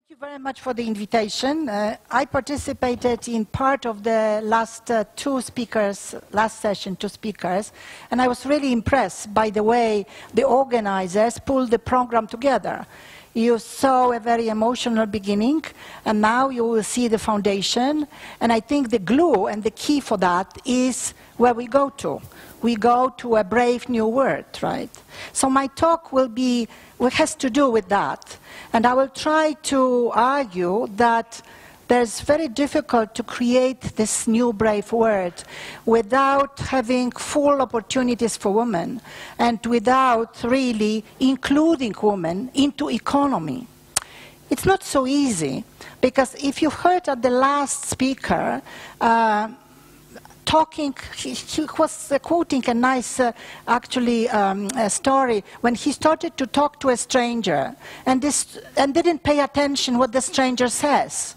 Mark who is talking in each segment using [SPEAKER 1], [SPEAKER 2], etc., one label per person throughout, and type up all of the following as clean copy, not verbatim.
[SPEAKER 1] Thank you very much for the invitation. I participated in part of the last two speakers, and I was really impressed by the way the organizers pulled the program together. You saw a very emotional beginning, and now you will see the foundation, and I think the glue and the key for that is where we go to. We go to a brave new world, right? So my talk has to do with that. And I will try to argue that it's very difficult to create this new brave world without having full opportunities for women and without really including women into economy. It's not so easy, because if you heard at the last speaker, he was quoting a nice, story when he started to talk to a stranger and didn't pay attention what the stranger says.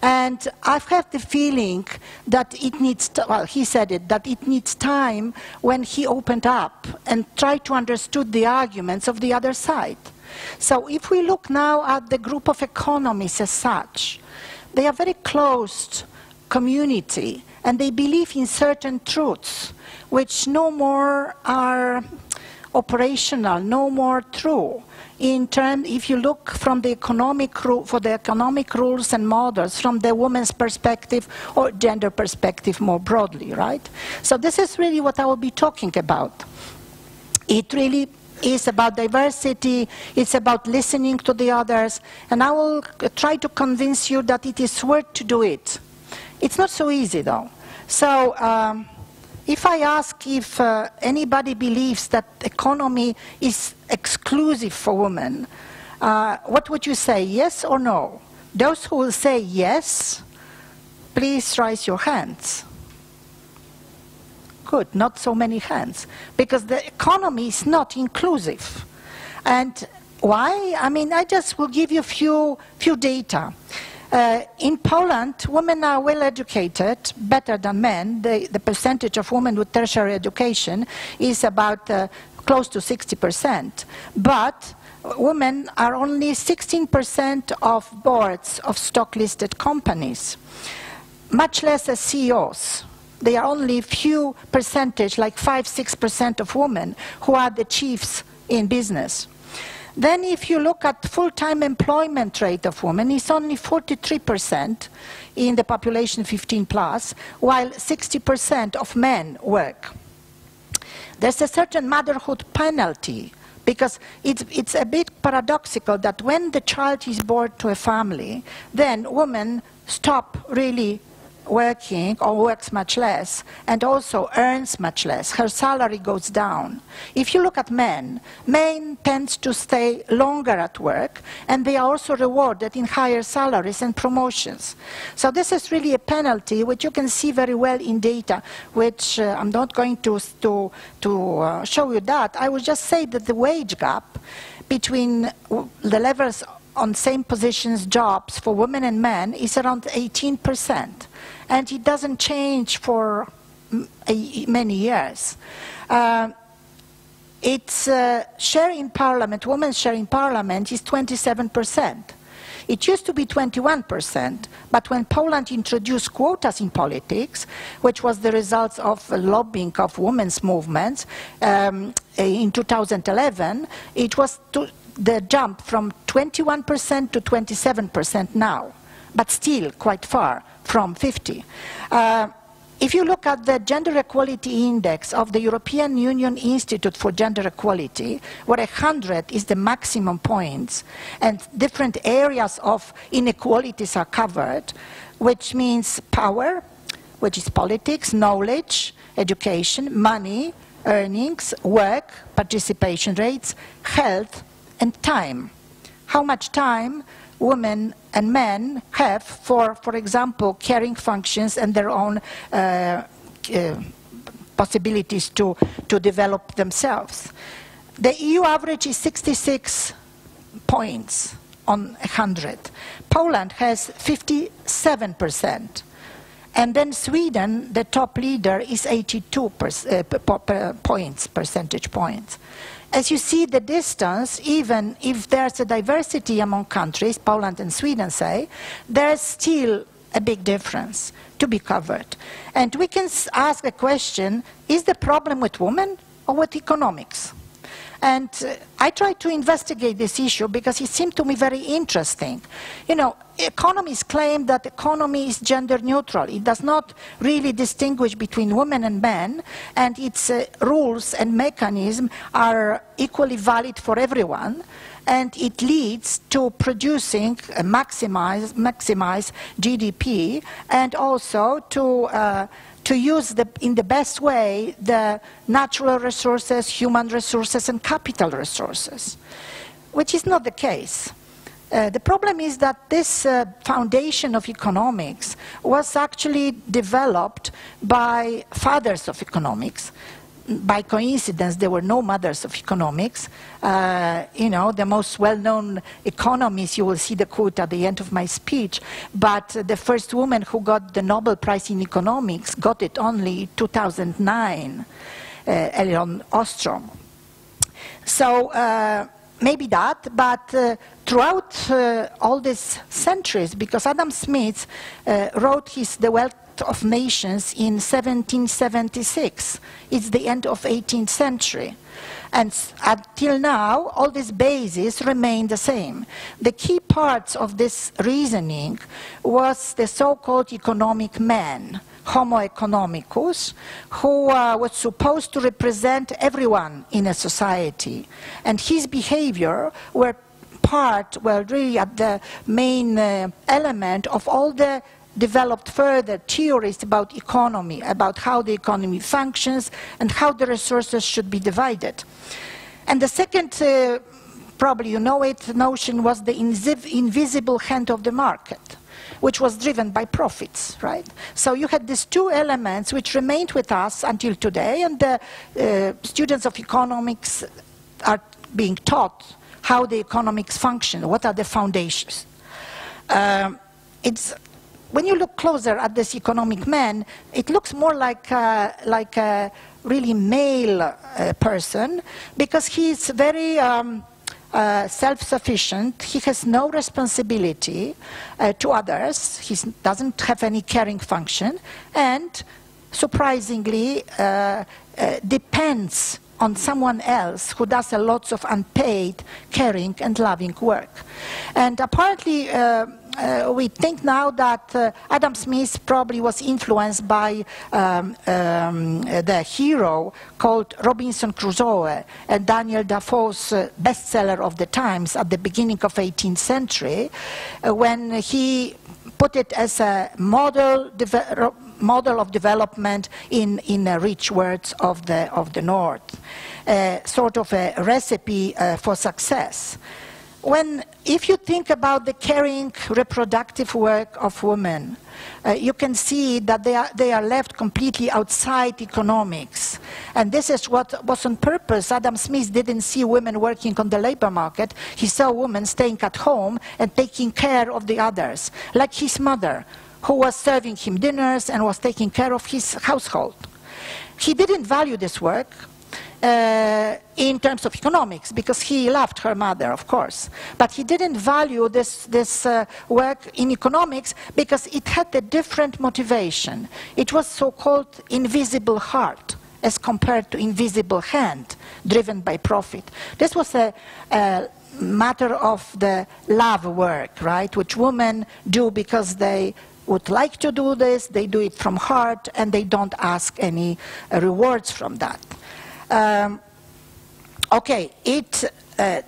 [SPEAKER 1] And I've had the feeling that it needs, he said it, that it needs time when he opened up and tried to understand the arguments of the other side. So if we look now at the group of economists as such, they are very closed community, and they believe in certain truths which no more are operational, no more true. If you look from the economic rules and models from the woman's perspective or gender perspective more broadly, right? So this is really what I will be talking about. It really is about diversity, it's about listening to the others, and I will try to convince you that it is worth to do it. It's not so easy, though. So if I ask if anybody believes that economy is exclusive for women, what would you say, yes or no? Those who will say yes, please raise your hands. Good, not so many hands, because the economy is not inclusive. And why? I mean, I just will give you a few data. In Poland, women are well educated, better than men. The percentage of women with tertiary education is about close to 60%. But women are only 16% of boards of stock-listed companies, much less as CEOs. There are only few percentage, like 5–6% of women who are the chiefs in business. Then if you look at full-time employment rate of women, it's only 43% in the population 15+, while 60% of men work. There's a certain motherhood penalty, because it's a bit paradoxical that when the child is born to a family, then women stop really working or works much less and also earns much less. Her salary goes down. If you look at men tend to stay longer at work, and they are also rewarded in higher salaries and promotions. So this is really a penalty which you can see very well in data, which I'm not going to show you that. I would just say that the wage gap between the levels on same positions jobs for women and men is around 18%. And it doesn't change for many years. Its share in parliament, women's share in parliament, is 27%. It used to be 21%, but when Poland introduced quotas in politics, which was the result of lobbying of women's movements in 2011, it was the jump from 21% to 27% now, but still quite far from 50. If you look at the Gender Equality Index of the European Union Institute for Gender Equality, where 100 is the maximum points, and different areas of inequalities are covered, which means power, which is politics, knowledge, education, money, earnings, work, participation rates, health, and time. How much time women and men have for example, caring functions and their own possibilities to develop themselves. The EU average is 66 points on 100. Poland has 57%. And then Sweden, the top leader, is 82 percentage points. As you see the distance, even if there's a diversity among countries, Poland and Sweden say, there's still a big difference to be covered. And we can ask a question, is the problem with women or with economics? And I tried to investigate this issue because it seemed to me very interesting. You know, economists claim that economy is gender neutral. It does not really distinguish between women and men, and its rules and mechanisms are equally valid for everyone. And it leads to producing maximize GDP, and also to use in the best way the natural resources, human resources, and capital resources, which is not the case. The problem is that this foundation of economics was actually developed by fathers of economics. By coincidence, there were no mothers of economics. You know, the most well-known economists, you will see the quote at the end of my speech, but the first woman who got the Nobel Prize in economics got it only 2009, Elinor Ostrom. So maybe that, but throughout all these centuries, because Adam Smith wrote The Wealth of Nations in 1776. It's the end of 18th century. And until now, all these bases remain the same. The key parts of this reasoning was the so-called economic man, Homo economicus, who was supposed to represent everyone in a society. And his behavior were really at the main element of all the developed further theories about economy, about how the economy functions and how the resources should be divided. And the second, probably you know it, notion was the invisible hand of the market, which was driven by profits, right? So you had these two elements which remained with us until today, and the students of economics are being taught how the economics function, what are the foundations. When you look closer at this economic man, it looks more like a really male person, because he's very self-sufficient. He has no responsibility to others. He doesn't have any caring function, and surprisingly depends on someone else who does a lot of unpaid, caring and loving work. And apparently we think now that Adam Smith probably was influenced by the hero called Robinson Crusoe, Daniel Defoe's bestseller of the times at the beginning of 18th century, when he put it as a model of development in rich words of the North, sort of a recipe for success. If you think about the caring reproductive work of women, you can see that they are left completely outside economics. And this is what was on purpose. Adam Smith didn't see women working on the labor market. He saw women staying at home and taking care of the others, like his mother, who was serving him dinners and was taking care of his household. He didn't value this work in terms of economics, because he loved her mother, of course. But he didn't value this work in economics because it had a different motivation. It was so-called invisible heart as compared to invisible hand, driven by profit. This was a matter of the love work, right, which women do because they would like to do this, they do it from heart, and they don't ask any rewards from that.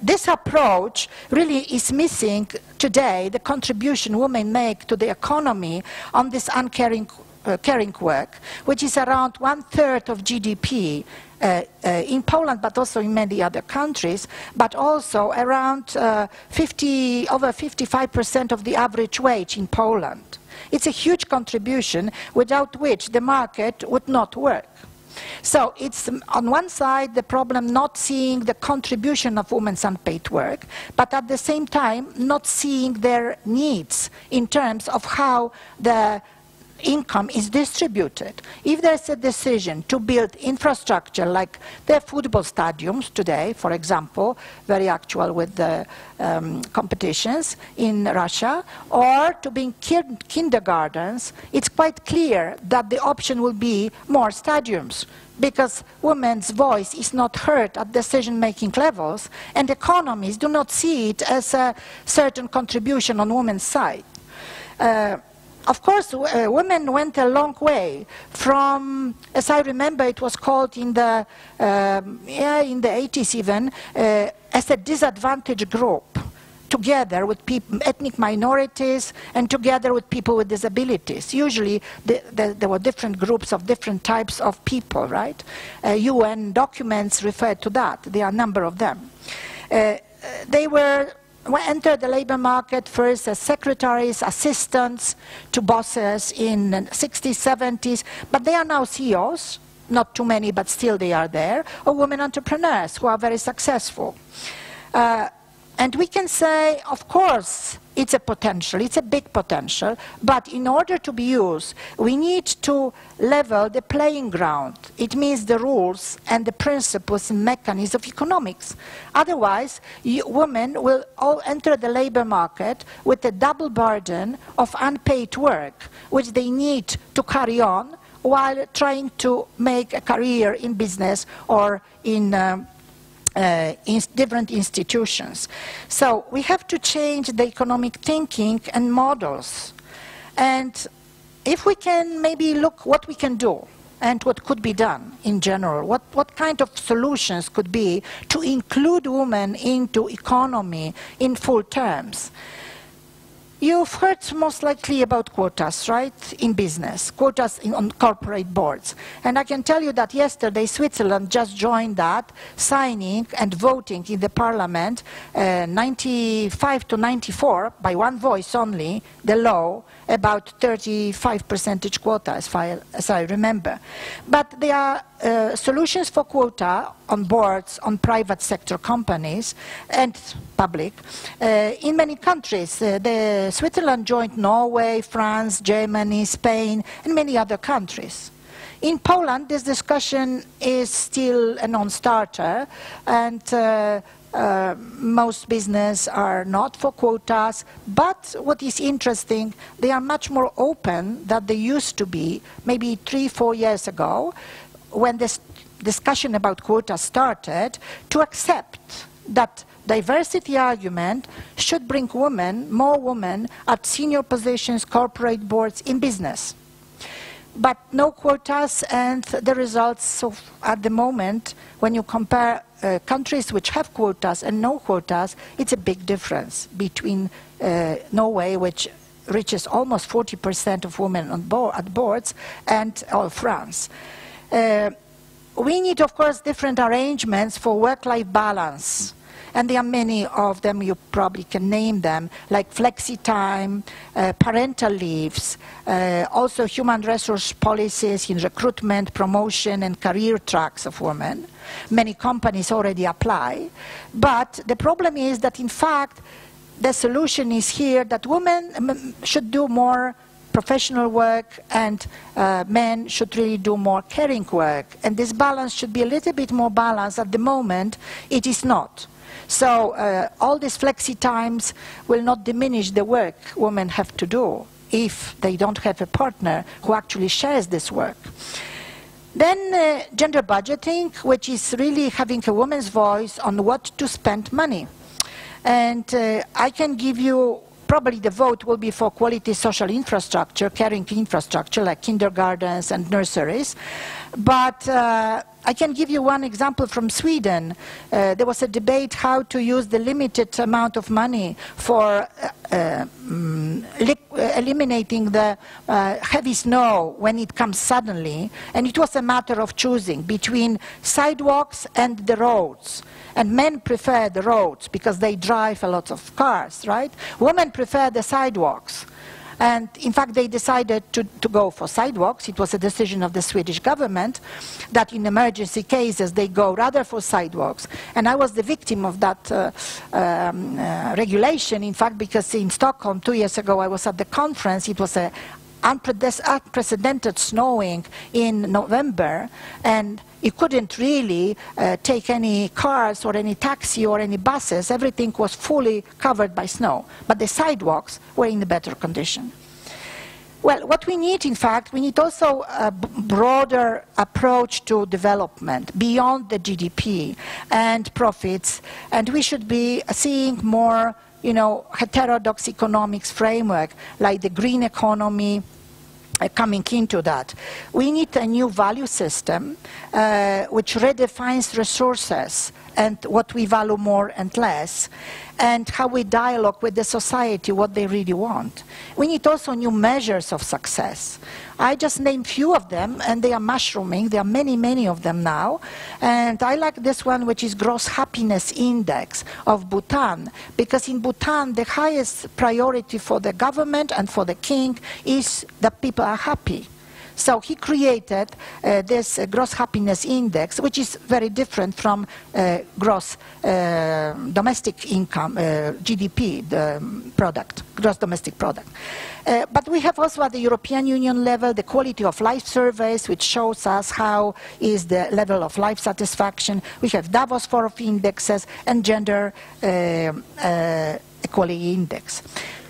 [SPEAKER 1] This approach really is missing today, the contribution women make to the economy on this uncaring caring work, which is around 1/3 of GDP in Poland, but also in many other countries, but also around over 55% of the average wage in Poland. It's a huge contribution without which the market would not work. So it's on one side the problem not seeing the contribution of women's unpaid work, but at the same time not seeing their needs in terms of how the income is distributed, if there's a decision to build infrastructure like the football stadiums today, for example, very actual with the competitions in Russia, or to build kindergartens, it's quite clear that the option will be more stadiums, because women's voice is not heard at decision-making levels, and economies do not see it as a certain contribution on women's side. Of course, women went a long way from, as I remember, it was called in the 80s even, as a disadvantaged group, together with ethnic minorities and together with people with disabilities. Usually there were different groups of different types of people, right? UN documents refer to that. There are a number of them. They entered the labor market first as secretaries, assistants to bosses in the 60s, 70s, but they are now CEOs, not too many, but still they are there, or women entrepreneurs who are very successful. And we can say, of course, it's a potential, it's a big potential, but in order to be used, we need to level the playing ground. It means the rules and the principles and mechanisms of economics. Otherwise, women will all enter the labor market with a double burden of unpaid work, which they need to carry on while trying to make a career in business or in different institutions. So we have to change the economic thinking and models. And if we can maybe look what we can do and what could be done in general, what kind of solutions could be to include women into economy in full terms. You've heard most likely about quotas, right, in business, quotas on corporate boards. And I can tell you that yesterday Switzerland just joined that, signing and voting in the parliament 95 to 94, by one voice only, the law about 35% quota, as I remember. But there are solutions for quota on boards, on private sector companies and public. In many countries, Switzerland joined Norway, France, Germany, Spain, and many other countries. In Poland, this discussion is still a non-starter, and most business are not for quotas, but what is interesting, they are much more open than they used to be, maybe 3-4 years ago, when this discussion about quotas started, to accept that diversity argument should bring women, more women, at senior positions, corporate boards in business. But no quotas, and the results at the moment, when you compare countries which have quotas and no quotas, it's a big difference between Norway, which reaches almost 40% of women on at boards, and France. We need, of course, different arrangements for work-life balance. And there are many of them, you probably can name them, like flexi-time, parental leaves, also human resource policies in recruitment, promotion, and career tracks of women. Many companies already apply. But the problem is that, in fact, the solution is here that women should do more professional work and men should really do more caring work. And this balance should be a little bit more balanced. At the moment, it is not. So all these flexi times will not diminish the work women have to do if they don't have a partner who actually shares this work. Then gender budgeting, which is really having a woman's voice on what to spend money. And I can give you, probably the vote will be for quality social infrastructure, caring infrastructure like kindergartens and nurseries. But I can give you one example from Sweden. There was a debate how to use the limited amount of money for eliminating the heavy snow when it comes suddenly. And it was a matter of choosing between sidewalks and the roads. And men prefer the roads because they drive a lot of cars, right? Women prefer the sidewalks. And in fact, they decided to go for sidewalks. It was a decision of the Swedish government that in emergency cases, they go rather for sidewalks. And I was the victim of that regulation, in fact, because in Stockholm 2 years ago, I was at the conference. It was an unprecedented snowing in November, and you couldn't really take any cars or any taxi or any buses. Everything was fully covered by snow, but the sidewalks were in a better condition. Well, what we need, in fact, we need also a broader approach to development beyond the GDP and profits, and we should be seeing more, heterodox economics framework, like the green economy, coming into that. We need a new value system which redefines resources and what we value more and less, and how we dialogue with the society, what they really want. We need also new measures of success. I just named few of them, and they are mushrooming. There are many, many of them now. And I like this one, which is Gross Happiness Index of Bhutan, because in Bhutan, the highest priority for the government and for the king is that people are happy. So he created this gross happiness index, which is very different from gross domestic income, GDP, the product, gross domestic product. But we have also at the European Union level the quality of life surveys, which shows us how is the level of life satisfaction. We have Davos 4 of indexes and gender equality index.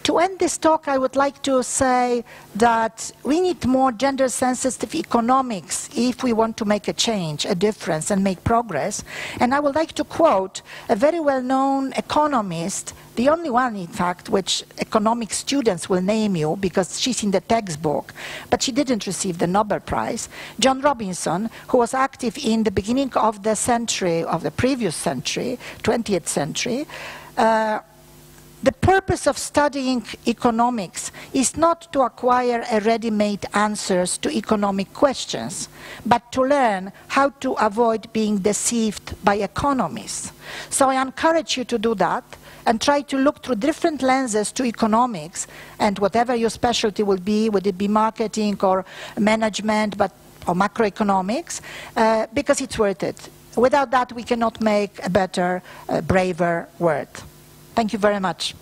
[SPEAKER 1] To end this talk, I would like to say that we need more gender-sensitive economics if we want to make a change, a difference, and make progress. And I would like to quote a very well-known economist, the only one, in fact, which economic students will name you because she's in the textbook, but she didn't receive the Nobel Prize, John Robinson, who was active in the beginning of the century, of the previous century, 20th century. The purpose of studying economics is not to acquire ready-made answers to economic questions, but to learn how to avoid being deceived by economists. So I encourage you to do that and try to look through different lenses to economics, and whatever your specialty will be, would it be marketing or management, or macroeconomics, because it's worth it. Without that, we cannot make a better, braver world. Thank you very much.